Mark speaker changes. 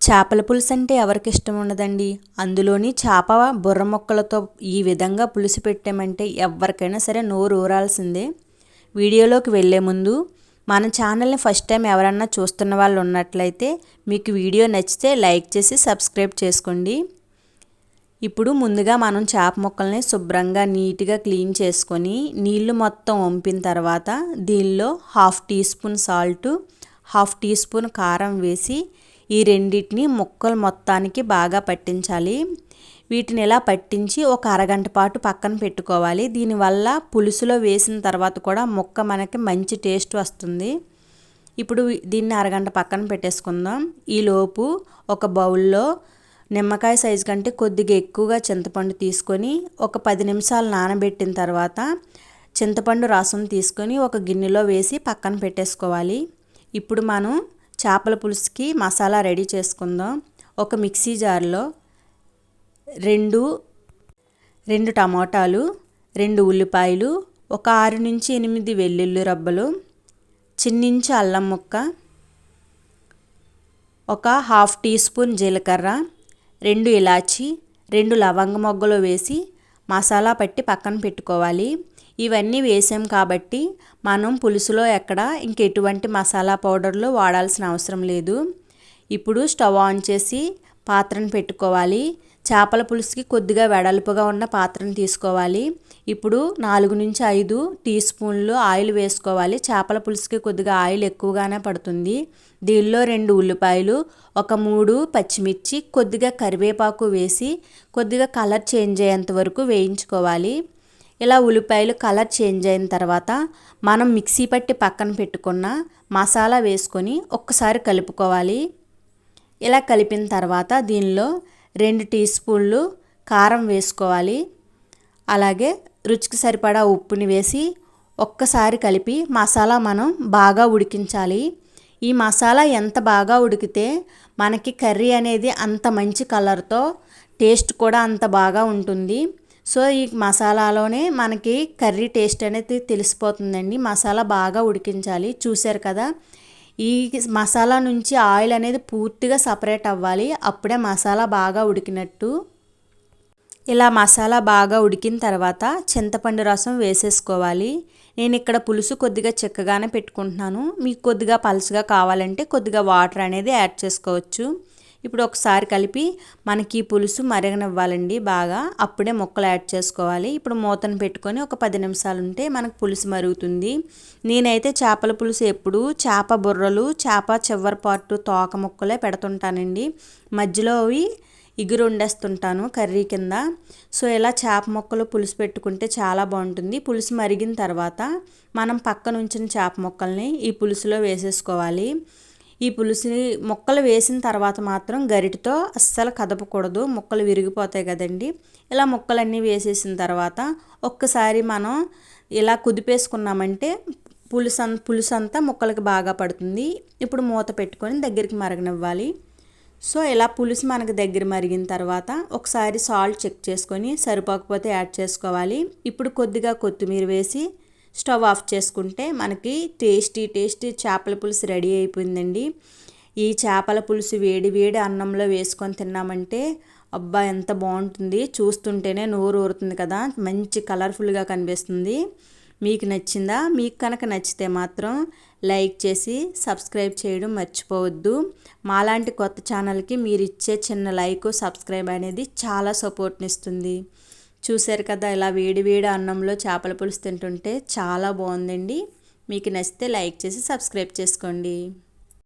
Speaker 1: చేపల పులుసు అంటే ఎవరికి ఇష్టం ఉండదండి. అందులోని చేప బుర్ర ముక్కలతో ఈ విధంగా పులుసు పెట్టామంటే ఎవరికైనా సరే నోరు ఊరాల్సిందే. వీడియోలోకి వెళ్ళే ముందు మన ఛానల్ని ఫస్ట్ టైం ఎవరన్నా చూస్తున్న వాళ్ళు ఉన్నట్లయితే మీకు వీడియో నచ్చితే లైక్ చేసి సబ్స్క్రైబ్ చేసుకోండి. ఇప్పుడు ముందుగా మనం చేప ముక్కల్ని శుభ్రంగా నీట్గా క్లీన్ చేసుకొని నీళ్లు మొత్తం వంపిన తర్వాత దీనిలో 1/2 teaspoon salt, 1/2 teaspoon కారం వేసి ఈ రెండింటిని ముక్కలు మొత్తానికి బాగా పట్టించాలి. వీటిని ఇలా పట్టించి ఒక అరగంట పాటు పక్కన పెట్టుకోవాలి. దీనివల్ల పులుసులో వేసిన తర్వాత కూడా ముక్క మనకి మంచి టేస్ట్ వస్తుంది. ఇప్పుడు దీన్ని అరగంట పక్కన పెట్టేసుకుందాం. ఈలోపు ఒక బౌల్లో నిమ్మకాయ సైజు కంటే కొద్దిగా ఎక్కువగా చింతపండు తీసుకొని ఒక 10 నిమిషాలు నానబెట్టిన తర్వాత చింతపండు రసం తీసుకొని ఒక గిన్నెలో వేసి పక్కన పెట్టేసుకోవాలి. ఇప్పుడు మనం చేపల పులుసుకి మసాలా రెడీ చేసుకుందాం. ఒక మిక్సీ జార్లో రెండు టమాటాలు, 2 ఉల్లిపాయలు, ఒక 6 నుంచి 8 వెల్లుల్లి రబ్బలు, చిన్నించి అల్లం ముక్క, ఒక 1/2 టీ స్పూన్ జీలకర్ర, 2 ఇలాచి, 2 లవంగ మొగ్గలు వేసి మసాలా పట్టి పక్కన పెట్టుకోవాలి. ఇవన్నీ వేసాం కాబట్టి మనం పులుసులో ఎక్కడ ఇంకెటువంటి మసాలా పౌడర్లు వాడాల్సిన అవసరం లేదు. ఇప్పుడు స్టవ్ ఆన్ చేసి పాత్రను పెట్టుకోవాలి. చేపల పులుసుకి కొద్దిగా వెడల్పుగా ఉన్న పాత్రను తీసుకోవాలి. ఇప్పుడు 4 నుంచి 5 టీ స్పూన్లు ఆయిల్ వేసుకోవాలి. చేపల పులుసుకి కొద్దిగా ఆయిల్ ఎక్కువగానే పడుతుంది. దీనిలో 2 ఉల్లిపాయలు, ఒక 3 పచ్చిమిర్చి, కొద్దిగా కరివేపాకు వేసి కొద్దిగా కలర్ చేంజ్ అయ్యేంత వరకు వేయించుకోవాలి. ఇలా ఉల్లిపాయలు కలర్ చేంజ్ అయిన తర్వాత మనం మిక్సీ పట్టి పక్కన పెట్టుకున్న మసాలా వేసుకొని ఒక్కసారి కలుపుకోవాలి. ఇలా కలిపిన తర్వాత దీనిలో 2 టీ స్పూన్లు కారం వేసుకోవాలి. అలాగే రుచికి సరిపడా ఉప్పుని వేసి ఒక్కసారి కలిపి మసాలా మనం బాగా ఉడికించాలి. ఈ మసాలా ఎంత బాగా ఉడికితే మనకి కర్రీ అనేది అంత మంచి కలర్తో టేస్ట్ కూడా అంత బాగా ఉంటుంది. సో ఈ మసాలాలోనే మనకి కర్రీ టేస్ట్ అనేది తెలిసిపోతుందండి. మసాలా బాగా ఉడికించాలి. చూసారు కదా, ఈ మసాలా నుంచి ఆయిల్ అనేది పూర్తిగా సపరేట్ అవ్వాలి. అప్పుడే మసాలా బాగా ఉడికినట్టు. ఇలా మసాలా బాగా ఉడికిన తర్వాత చింతపండు రసం వేసేసుకోవాలి. నేను ఇక్కడ పులుసు కొద్దిగా చిక్కగానే పెట్టుకుంటున్నాను. మీకు కొద్దిగా పలుచగా కావాలంటే కొద్దిగా వాటర్ అనేది యాడ్ చేసుకోవచ్చు. ఇప్పుడు ఒకసారి కలిపి మనకి పులుసు మరగనివ్వాలండి బాగా. అప్పుడే ముక్కలు యాడ్ చేసుకోవాలి. ఇప్పుడు మూతను పెట్టుకొని ఒక 10 నిమిషాలు ఉంటే మనకు పులుసు మరుగుతుంది. నేనైతే చేపల పులుసు ఎప్పుడు చేప బుర్రలు, చేప చివరి పార్టు తోక ముక్కలే పెడుతుంటానండి. మధ్యలో అవి ఇగురు వండేస్తుంటాను కర్రీ కింద. సో ఇలా చేప ముక్కలు పులుసు పెట్టుకుంటే చాలా బాగుంటుంది. పులుసు మరిగిన తర్వాత మనం పక్కన ఉంచిన చేప ముక్కల్ని ఈ పులుసులో వేసేసుకోవాలి. ఈ పులుసుని ముక్కలు వేసిన తర్వాత మాత్రం గరిటతో అస్సలు కదపకూడదు, ముక్కలు విరిగిపోతాయి కదండి. ఇలా ముక్కలన్నీ వేసేసిన తర్వాత ఒక్కసారి మనం ఇలా కుదిపేసుకున్నామంటే పులుసు అంతా ముక్కలకి బాగా పడుతుంది. ఇప్పుడు మూత పెట్టుకొని దగ్గరికి మరగనివ్వాలి. సో ఇలా పులుసు మనకు దగ్గర మరిగిన తర్వాత ఒకసారి సాల్ట్ చెక్ చేసుకొని సరిపోకపోతే యాడ్ చేసుకోవాలి. ఇప్పుడు కొద్దిగా కొత్తిమీర వేసి స్టవ్ ఆఫ్ చేసుకుంటే మనకి టేస్టీ చేపల పులుసు రెడీ అయిపోయిందండి. ఈ చేపల పులుసు వేడి వేడి అన్నంలో వేసుకొని తిన్నామంటే అబ్బా ఎంత బాగుంటుంది. చూస్తుంటేనే నోరు ఊరుతుంది కదా, మంచి కలర్ఫుల్గా కనిపిస్తుంది. మీకు నచ్చిందా? మీకు కనుక నచ్చితే మాత్రం లైక్ చేసి సబ్స్క్రైబ్ చేయడం మర్చిపోవద్దు. మాలాంటి కొత్త ఛానల్కి మీరు ఇచ్చే చిన్న లైక్, సబ్స్క్రైబ్ అనేది చాలా సపోర్ట్ని ఇస్తుంది. చూశారు కదా, ఇలా వేడి వేడి అన్నంలో చేపల పులుసు తింటుంటే చాలా బాగుందండి. మీకు నచ్చితే లైక్ చేసి సబ్స్క్రైబ్ చేసుకోండి.